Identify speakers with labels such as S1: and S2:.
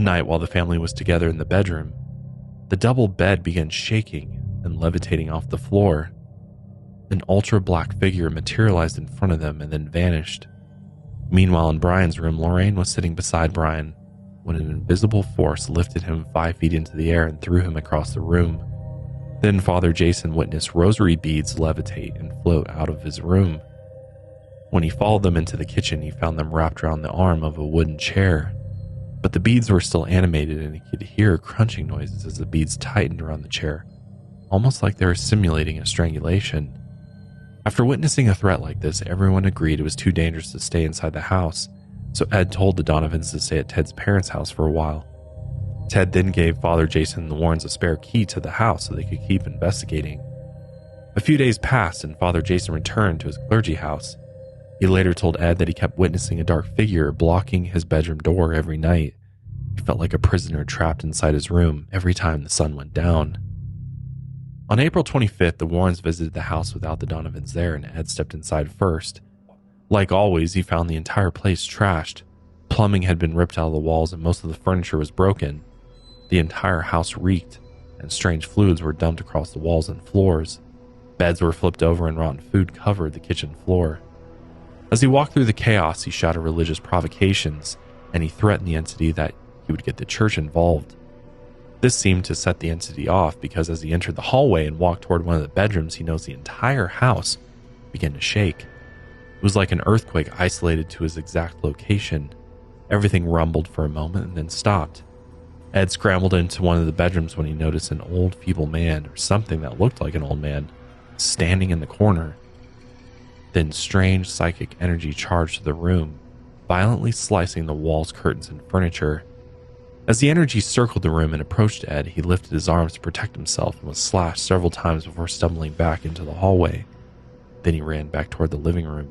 S1: One night, while the family was together in the bedroom, the double bed began shaking and levitating off the floor. An ultra-black figure materialized in front of them and then vanished. Meanwhile, in Brian's room, Lorraine was sitting beside Brian when an invisible force lifted him 5 feet into the air and threw him across the room. Then Father Jason witnessed rosary beads levitate and float out of his room. When he followed them into the kitchen, he found them wrapped around the arm of a wooden chair. But the beads were still animated, and he could hear crunching noises as the beads tightened around the chair, almost like they were simulating a strangulation. After witnessing a threat like this, everyone agreed it was too dangerous to stay inside the house, so Ed told the Donovans to stay at Ted's parents' house for a while. Ted then gave Father Jason and the Warrens a spare key to the house so they could keep investigating. A few days passed, and Father Jason returned to his clergy house. He later told Ed that he kept witnessing a dark figure blocking his bedroom door every night. He felt like a prisoner trapped inside his room every time the sun went down. On April 25th, the Warrens visited the house without the Donovans there, and Ed stepped inside first. Like always, he found the entire place trashed. Plumbing had been ripped out of the walls and most of the furniture was broken. The entire house reeked, and strange fluids were dumped across the walls and floors. Beds were flipped over and rotten food covered the kitchen floor. As he walked through the chaos, he shouted religious provocations, and he threatened the entity that he would get the church involved. This seemed to set the entity off because as he entered the hallway and walked toward one of the bedrooms, he noticed the entire house began to shake. It was like an earthquake isolated to his exact location. Everything rumbled for a moment and then stopped. Ed scrambled into one of the bedrooms when he noticed an old, feeble man, or something that looked like an old man, standing in the corner. Then strange psychic energy charged the room, violently slicing the walls, curtains, and furniture. As the energy circled the room and approached Ed, he lifted his arms to protect himself and was slashed several times before stumbling back into the hallway. Then he ran back toward the living room.